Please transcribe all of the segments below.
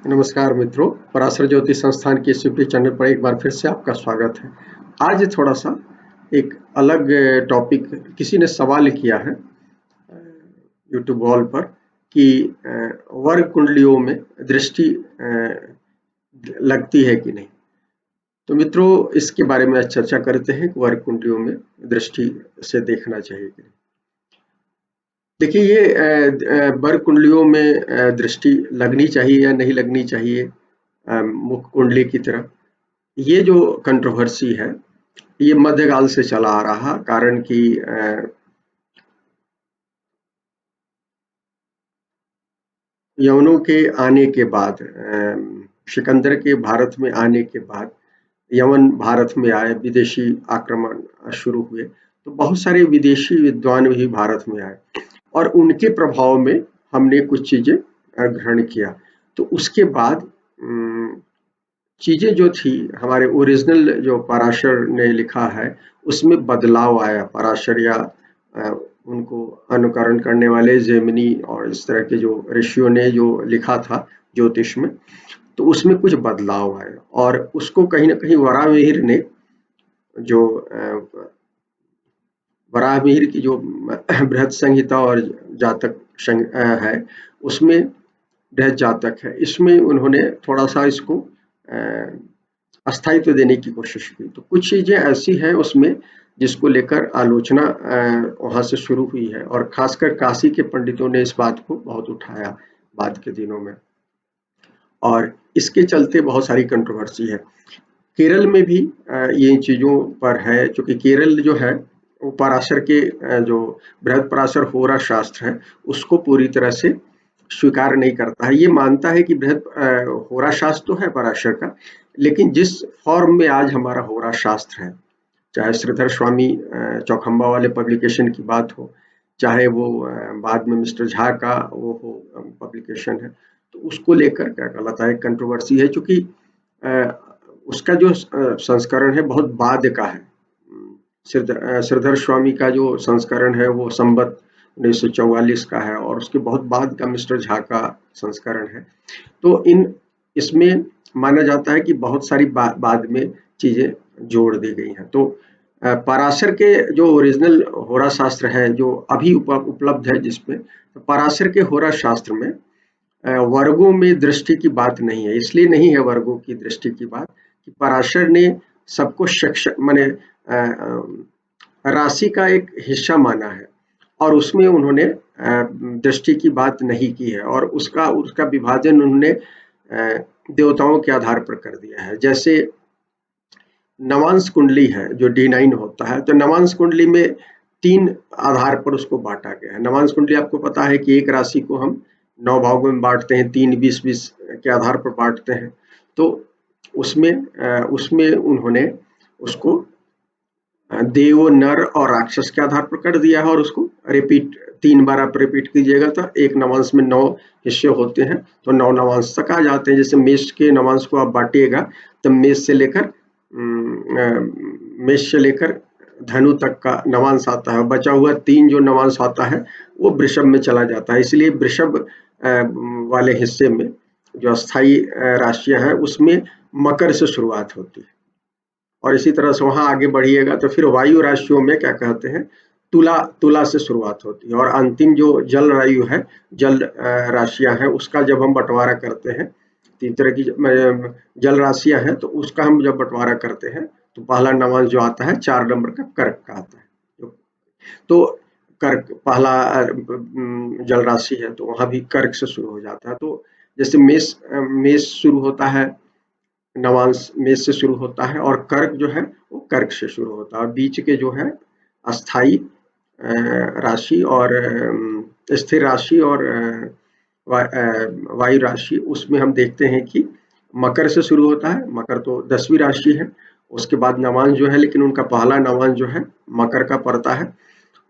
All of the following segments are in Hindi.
नमस्कार मित्रों, पराशर ज्योति संस्थान के इस यूट्यूब चैनल पर एक बार फिर से आपका स्वागत है। आज थोड़ा सा एक अलग टॉपिक किसी ने सवाल किया है यूट्यूब वॉल पर कि वर्ग कुंडलियों में दृष्टि लगती है कि नहीं। तो मित्रों, इसके बारे में आज चर्चा करते हैं कि वर्ग कुंडलियों में दृष्टि से देखना चाहिए कि नहीं। देखिए, ये वर्ग कुंडलियों में दृष्टि लगनी चाहिए या नहीं लगनी चाहिए मुख कुंडली की तरह, ये जो कंट्रोवर्सी है ये मध्यकाल से चला आ रहा। कारण कि यवनों के आने के बाद, सिकंदर के भारत में आने के बाद यवन भारत में आए, विदेशी आक्रमण शुरू हुए, तो बहुत सारे विदेशी विद्वान भी भारत में आए और उनके प्रभाव में हमने कुछ चीजें ग्रहण किया। तो उसके बाद चीजें जो थी, हमारे ओरिजिनल जो पराशर ने लिखा है उसमें बदलाव आया। पराशर या उनको अनुकरण करने वाले जेमिनी और इस तरह के जो ऋषियों ने जो लिखा था ज्योतिष में, तो उसमें कुछ बदलाव आए और उसको कहीं ना कहीं वराहमिहिर ने, जो वराहमिहिर की जो बृहद संहिता और जातक है, उसमें बृहद जातक है, इसमें उन्होंने थोड़ा सा इसको अस्थायित्व देने की कोशिश की। तो कुछ चीजें ऐसी हैं उसमें जिसको लेकर आलोचना वहां से शुरू हुई है और खासकर काशी के पंडितों ने इस बात को बहुत उठाया बाद के दिनों में, और इसके चलते बहुत सारी कंट्रोवर्सी है। केरल में भी ये चीजों पर है, क्योंकि केरल जो है वो पराशर के जो बृहद पराशर होरा शास्त्र है उसको पूरी तरह से स्वीकार नहीं करता है। ये मानता है कि बृहद होरा शास्त्र तो है पराशर का, लेकिन जिस फॉर्म में आज हमारा होरा शास्त्र है, चाहे श्रीधर स्वामी चौखंबा वाले पब्लिकेशन की बात हो, चाहे वो बाद में मिस्टर झा का वो हो पब्लिकेशन है, तो उसको लेकर क्या कहलाता है, कंट्रोवर्सी है। चूंकि उसका जो संस्करण है बहुत बाद का है। श्रीधर स्वामी का जो संस्करण है वो संवत 1944 का है और उसके बहुत बाद का मिस्टर झा का संस्करण है। तो इसमें माना जाता है कि बहुत सारी बाद में चीजें जोड़ दी गई हैं। तो पराशर के जो ओरिजिनल होरा शास्त्र है जो अभी उपलब्ध है, जिसमें तो पराशर के होरा शास्त्र में वर्गों में दृष्टि की बात नहीं है। इसलिए नहीं है वर्गों की दृष्टि की बात कि पराशर ने सबको माने राशि का एक हिस्सा माना है और उसमें उन्होंने दृष्टि की बात नहीं की है, और उसका विभाजन उन्होंने देवताओं के आधार पर कर दिया है। जैसे नवांश कुंडली है जो D9 होता है, तो नवांश कुंडली में 3 आधार पर उसको बांटा गया है। नवांश कुंडली आपको पता है कि एक राशि को हम 9 भागों में बांटते हैं, 3 20-20 के आधार पर बांटते हैं। तो उसमें उन्होंने उसको देव, नर और राक्षस के आधार पर कर दिया है, और उसको रिपीट 3 बार आप रिपीट कीजिएगा तो एक नवांश में 9 हिस्से होते हैं, तो 9 नवांश तक आ जाते हैं। जैसे मेष के नवांश को आप बांटिएगा तो मेष से लेकर धनु तक का नवांश आता है, बचा हुआ 3 जो नवांश आता है वो वृषभ में चला जाता है। इसलिए वृषभ वाले हिस्से में जो अस्थाई राशियां हैं उसमें मकर से शुरुआत होती है, और इसी तरह से वहां आगे बढ़िएगा तो फिर वायु राशियों में क्या कहते हैं, तुला से शुरुआत होती है, और अंतिम जो जल वायु है, जल राशियां हैं, उसका जब हम बंटवारा करते हैं, 3 तरह की जल राशियां हैं, तो उसका हम जब बंटवारा करते हैं तो पहला नवांश जो आता है 4 नंबर का कर्क का आता है। तो कर्क पहला जल राशि है, तो वहां भी कर्क से शुरू हो जाता है। तो जैसे मेष शुरू होता है, नवांश मेष से शुरू होता है, और कर्क जो है वो कर्क से शुरू होता है। बीच के जो है अस्थाई राशि और स्थिर राशि और वायु राशि, उसमें हम देखते हैं कि मकर से शुरू होता है। मकर तो 10वीं राशि है। उसके बाद नवांश जो है, लेकिन उनका पहला नवांश जो है मकर का पड़ता है,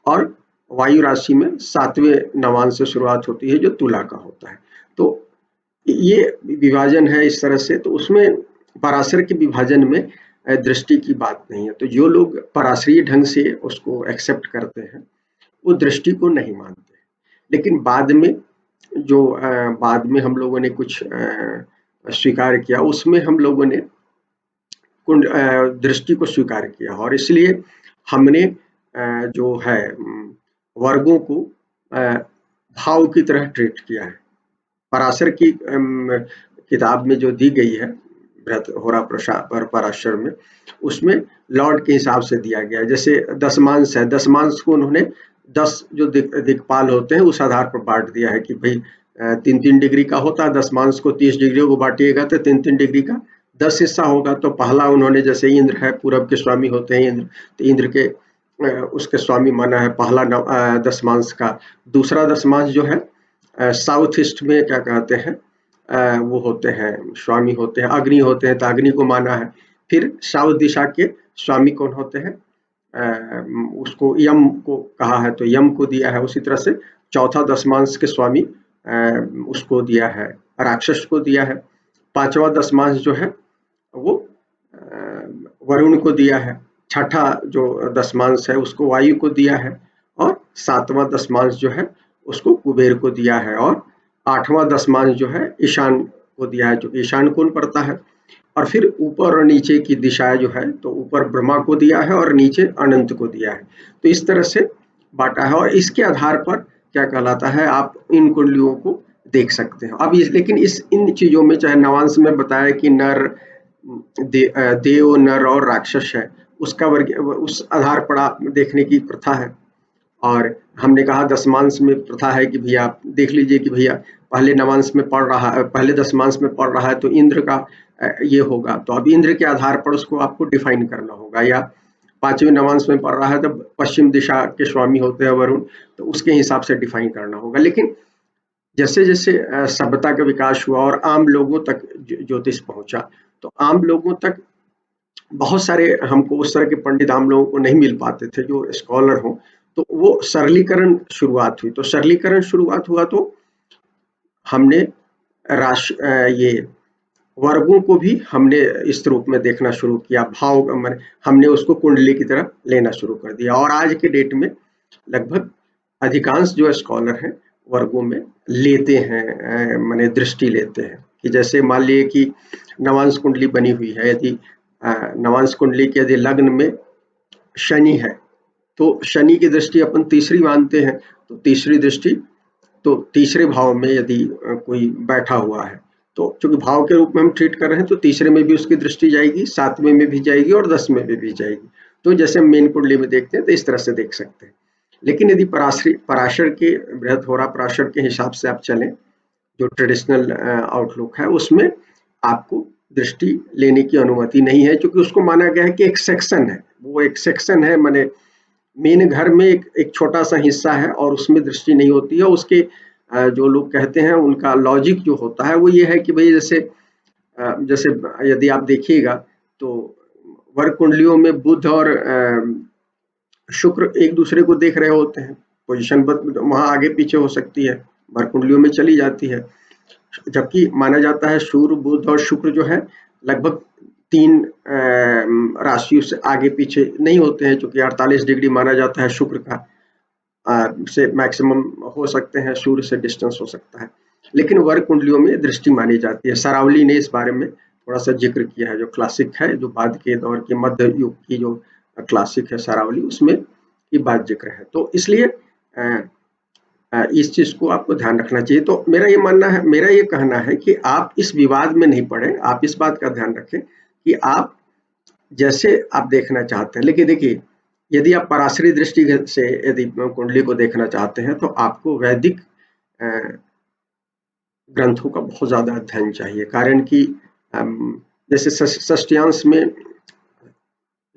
और वायु राशि में 7वें नवांश से शुरुआत होती है जो तुला का होता है। तो ये विभाजन है इस तरह से। तो उसमें पराशर के विभाजन में दृष्टि की बात नहीं है। तो जो लोग पराशरीय ढंग से उसको एक्सेप्ट करते हैं वो दृष्टि को नहीं मानते। लेकिन बाद में हम लोगों ने कुछ स्वीकार किया, उसमें हम लोगों ने कुंड दृष्टि को स्वीकार किया और इसलिए हमने जो है वर्गों को भाव की तरह ट्रीट किया है। पराशर की किताब में जो दी गई है होरा पराशर में, उसमें लॉर्ड के हिसाब से दिया गया है। जैसे दशमांश है, दशमांश को उन्होंने 10 जो दिक्पाल होते हैं उस आधार पर बांट दिया है कि भाई 3-3 डिग्री का होता है, दशमांश को 30 डिग्रियों को बांटिएगा तो 3-3 डिग्री का 10 हिस्सा होगा। तो पहला उन्होंने, जैसे इंद्र है, पूरब के स्वामी होते हैं इंद्र, तो इंद्र के उसके स्वामी माना है पहला दशमांश का। दूसरा दशमांश जो है साउथ ईस्ट में क्या कहते हैं, वो होते हैं स्वामी होते हैं अग्नि होते हैं, तो अग्नि को माना है। फिर साउथ दिशा के स्वामी कौन होते हैं, उसको यम को कहा है, तो यम को दिया है। उसी तरह से चौथा दशमांश के स्वामी उसको दिया है, राक्षस को दिया है। पांचवा दशमांश जो है वो वरुण को दिया है। छठा जो दशमांश है उसको वायु को दिया है और सातवां दशमांश जो है उसको कुबेर को दिया है और आठवां दशमांश जो है ईशान को दिया है, जो ईशान कौन पड़ता है। और फिर ऊपर और नीचे की दिशाएं जो है, तो ऊपर ब्रह्मा को दिया है और नीचे अनंत को दिया है। तो इस तरह से बांटा है और इसके आधार पर क्या कहलाता है, आप इन कुंडलियों को देख सकते हैं। अब लेकिन इन चीजों में, चाहे नवांश में बताया कि नर देव, नर और राक्षस है, उसका वर्ग उस आधार पर आप देखने की प्रथा है। और हमने कहा दशमांश में प्रथा है कि भैया आप देख लीजिए कि भैया पहले नवांश में पढ़ रहा है, पहले दशमांश में पढ़ रहा है तो इंद्र का ये होगा, तो अब इंद्र के आधार पर उसको आपको डिफाइन करना होगा। या पांचवें नवांश में पढ़ रहा है तो पश्चिम दिशा के स्वामी होते हैं वरुण, तो उसके हिसाब से डिफाइन करना होगा। लेकिन जैसे जैसे सभ्यता का विकास हुआ और आम लोगों तक ज्योतिष पहुंचा, तो आम लोगों तक बहुत सारे हमको उस तरह के पंडित आम लोगों को नहीं मिल पाते थे जो स्कॉलर हो, तो वो सरलीकरण शुरुआत हुई। तो सरलीकरण शुरुआत हुआ तो हमने ये वर्गों को भी हमने इस रूप में देखना शुरू किया, भाव हमने उसको कुंडली की तरह लेना शुरू कर दिया। और आज के डेट में लगभग अधिकांश जो स्कॉलर हैं वर्गों में लेते हैं, माने दृष्टि लेते हैं कि जैसे मान लिए कि नवांश कुंडली बनी हुई है, यदि नवांश कुंडली के यदि लग्न में शनि है तो शनि की दृष्टि अपन तीसरी मानते हैं, तो तीसरी दृष्टि तो तीसरे भाव में यदि कोई बैठा हुआ है, तो चूंकि भाव के रूप में हम ट्रीट कर रहे हैं तो तीसरे में भी उसकी दृष्टि जाएगी, सातवें में भी जाएगी और 10वें में भी जाएगी। तो जैसे हम मेन कुंडली में देखते हैं तो इस तरह से देख सकते हैं। लेकिन यदि पराशर के बृहदहोरा पराशर के हिसाब से आप चलें, जो ट्रेडिशनल आउटलुक है, उसमें आपको दृष्टि लेने की अनुमति नहीं है, क्योंकि उसको माना गया है कि एक सेक्शन है, वो एक सेक्शन है, माने मेन घर में एक छोटा सा हिस्सा है और उसमें दृष्टि नहीं होती है। उसके जो लोग कहते हैं उनका लॉजिक जो होता है वो ये है कि भाई जैसे यदि आप देखिएगा तो वर्ग कुंडलियों में बुध और शुक्र एक दूसरे को देख रहे होते हैं, पोजीशन वहां आगे पीछे हो सकती है, वर्ग कुंडलियों में चली जाती है। जबकि माना जाता है सूर्य, बुध और शुक्र जो है लगभग 3 राशियों से आगे पीछे नहीं होते हैं, क्योंकि 48 डिग्री माना जाता है शुक्र का, से मैक्सिमम हो सकते हैं, सूर्य से डिस्टेंस हो सकता है। लेकिन वर्ग कुंडलियों में दृष्टि मानी जाती है। सरावली ने इस बारे में थोड़ा सा जिक्र किया है, जो क्लासिक है, जो बाद के दौर के मध्य युग की जो क्लासिक है सरावली, उसमें ये बात जिक्र है। तो इसलिए इस चीज को आपको ध्यान रखना चाहिए। तो मेरा ये मानना है, मेरा ये कहना है कि आप इस विवाद में नहीं पड़े, आप इस बात का ध्यान रखें कि आप जैसे आप देखना चाहते हैं। लेकिन देखिए, यदि आप पराशरी दृष्टि से यदि कुंडली को देखना चाहते हैं तो आपको वैदिक ग्रंथों का बहुत ज्यादा अध्ययन चाहिए। कारण कि जैसे षष्ठ्यांश में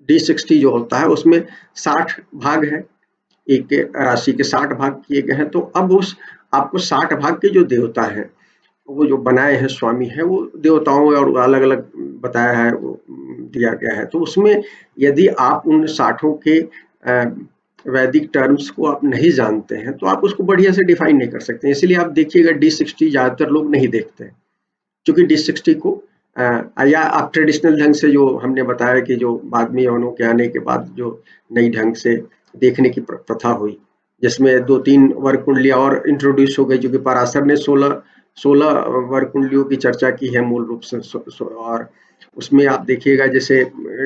D60 जो होता है उसमें 60 भाग है, एक राशि के 60 भाग किए गए हैं। तो अब उस आपको 60 भाग के जो देवता हैं, वो जो बनाए हैं स्वामी है, वो देवताओं और अलग अलग बताया है, वो दिया गया है। तो उसमें यदि आप उन 60 के वैदिक टर्म्स को आप नहीं जानते हैं तो आप उसको बढ़िया से डिफाइन नहीं कर सकते। इसलिए आप देखिएगा D60 ज्यादातर लोग नहीं देखते हैं, क्योंकि D60 को या आप ट्रेडिशनल ढंग से, जो हमने बताया कि जो बाद में यवनों के आने के बाद जो नई ढंग से देखने की प्रथा हुई, जिसमें 2-3 वर्ग कुंडलियां और इंट्रोड्यूस हो गई, क्योंकि पराशर ने 16 16 वर्ग कुंडलियों की चर्चा की है मूल रूप से। और उसमें आप देखिएगा जैसे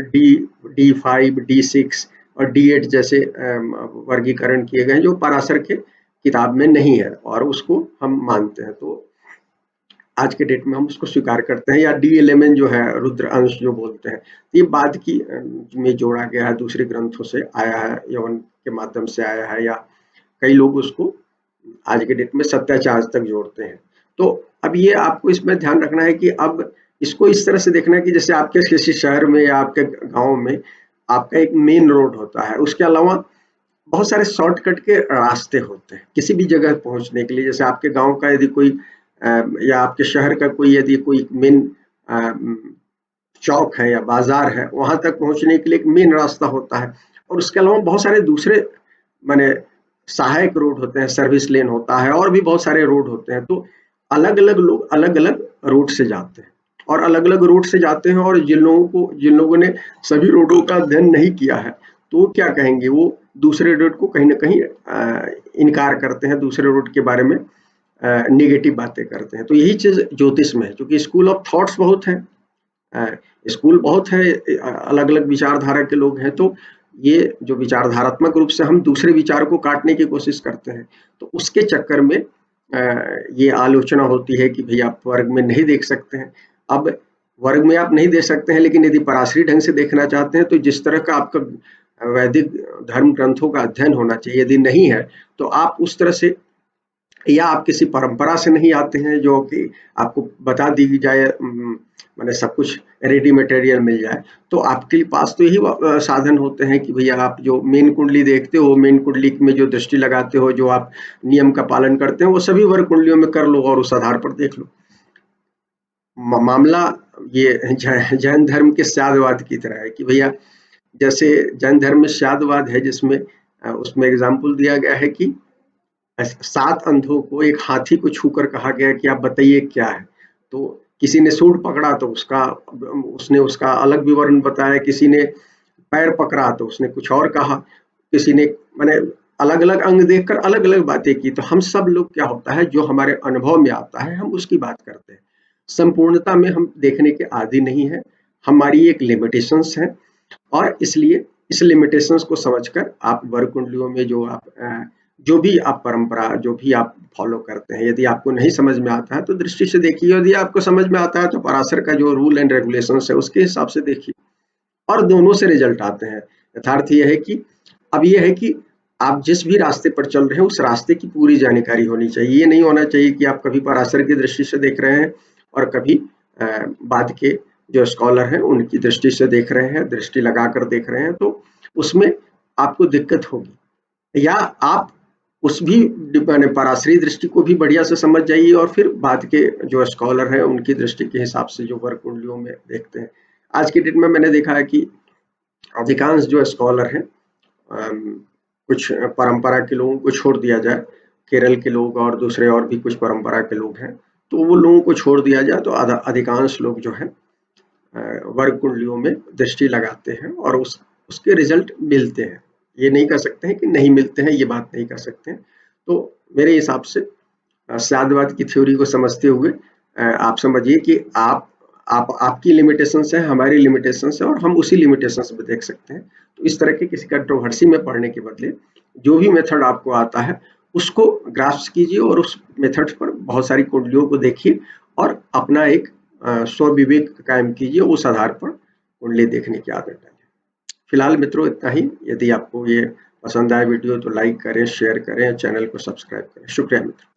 D5, D6 और D8 जैसे वर्गीकरण किए गए हैं जो पराशर के किताब में नहीं है और उसको हम मानते हैं। तो आज के डेट में हम उसको स्वीकार करते हैं। या D11 जो है रुद्र अंश जो बोलते हैं, ये बाद की में जोड़ा गया है, दूसरे ग्रंथों से आया है, यवन के माध्यम से आया है, या कई लोग उसको आज के डेट में सत्याचार तक जोड़ते हैं। तो अब ये आपको इसमें ध्यान रखना है कि अब इसको इस तरह से देखना है कि जैसे आपके किसी शहर में या आपके गांव में आपका एक मेन रोड होता है, उसके अलावा बहुत सारे शॉर्टकट के रास्ते होते हैं किसी भी जगह पहुंचने के लिए। जैसे आपके गांव का यदि कोई या आपके शहर का कोई यदि कोई मेन चौक है या बाजार है, वहां तक पहुंचने के लिए एक मेन रास्ता होता है। और उसके अलावा बहुत सारे दूसरे माने सहायक रोड होते हैं, सर्विस लेन होता है और भी बहुत सारे रोड होते हैं। तो अलग अलग लोग अलग अलग रूट से जाते हैं और अलग अलग रूट से जाते हैं। और जिन लोगों ने सभी रोडों का अध्ययन नहीं किया है, तो वो क्या कहेंगे, वो दूसरे रोड को कहीं ना कहीं इनकार करते हैं, दूसरे रोड के बारे में निगेटिव बातें करते हैं। तो यही चीज ज्योतिष में है, क्योंकि स्कूल ऑफ थॉट्स बहुत है, स्कूल बहुत है, अलग अलग विचारधारा के लोग हैं। तो ये जो विचारधारात्मक रूप से हम दूसरे विचार को काटने की कोशिश करते हैं, तो उसके चक्कर में ये आलोचना होती है कि भई आप वर्ग में नहीं देख सकते हैं। अब वर्ग में आप नहीं देख सकते हैं, लेकिन यदि पराशरी ढंग से देखना चाहते हैं, तो जिस तरह का आपका वैदिक धर्म ग्रंथों का अध्ययन होना चाहिए, यदि नहीं है, तो आप उस तरह से, या आप किसी परंपरा से नहीं आते हैं जो कि आपको बता दी जाए, माने सब कुछ रेडी मटेरियल मिल जाए, तो आपके पास तो यही साधन होते हैं कि भैया आप जो मेन कुंडली देखते हो, मेन कुंडली में जो दृष्टि लगाते हो, जो आप नियम का पालन करते हो, वो सभी वर्ग कुंडलियों में कर लो और उस आधार पर देख लो। मामला ये जैन धर्म के स्यादवाद की तरह है कि भैया जैसे जैन धर्म में स्यादवाद है, जिसमें उसमें एग्जाम्पल दिया गया है कि 7 अंधों को एक हाथी को छूकर कहा गया कि आप बताइए क्या है। तो किसी ने सूंड पकड़ा तो उसने उसका अलग विवरण बताया, किसी ने पैर पकड़ा तो उसने कुछ और कहा, किसी ने माने अलग अलग अंग देखकर अलग अलग बातें की। तो हम सब लोग क्या होता है, जो हमारे अनुभव में आता है हम उसकी बात करते हैं, संपूर्णता में हम देखने के आदि नहीं है, हमारी एक लिमिटेशंस है। और इसलिए इस लिमिटेशंस को समझकर आप वर्ग कुंडलियों में जो भी आप परंपरा, जो भी आप फॉलो करते हैं, यदि आपको नहीं समझ में आता है तो दृष्टि से देखिए, यदि आपको समझ में आता है तो पराशर का जो रूल एंड रेगुलेशंस है उसके हिसाब से देखिए, और दोनों से रिजल्ट आते हैं। यथार्थ ये है कि अब ये है कि आप जिस भी रास्ते पर चल रहे हैं उस रास्ते की पूरी जानकारी होनी चाहिए। ये नहीं होना चाहिए कि आप कभी पराशर की दृष्टि से देख रहे हैं और कभी बाद के जो स्कॉलर हैं उनकी दृष्टि से देख रहे हैं, दृष्टि लगाकर देख रहे हैं, तो उसमें आपको दिक्कत होगी। या आप उस भी माने पराशरी दृष्टि को भी बढ़िया से समझ जाइए और फिर बाद के जो स्कॉलर हैं उनकी दृष्टि के हिसाब से जो वर्ग कुंडलियों में देखते हैं। आज की डेट में मैंने देखा है कि अधिकांश जो स्कॉलर हैं, कुछ परंपरा के लोगों को छोड़ दिया जाए, केरल के लोग और दूसरे और भी कुछ परंपरा के लोग हैं, तो वो लोगों को छोड़ दिया जाए तो अधिकांश लोग जो है वर्ग कुंडलियों में दृष्टि लगाते हैं और उसके रिजल्ट मिलते हैं। ये नहीं कह सकते हैं कि नहीं मिलते हैं, ये बात नहीं कर सकते हैं। तो मेरे हिसाब से स्यादवाद की थ्योरी को समझते हुए आप समझिए कि आप आपकी लिमिटेशंस है, हमारी लिमिटेशंस है, और हम उसी लिमिटेशंस में देख सकते हैं। तो इस तरह के किसी कंट्रोवर्सी में पढ़ने के बदले जो भी मेथड आपको आता है उसको ग्रास्प कीजिए और उस मेथड पर बहुत सारी कुंडलियों को देखिए और अपना एक स्व विवेक कायम कीजिए, उस आधार पर कुंडली देखने की आदत डालिए। फिलहाल मित्रों इतना ही। यदि आपको ये पसंद आए वीडियो तो लाइक करें, शेयर करें, चैनल को सब्सक्राइब करें। शुक्रिया मित्रों।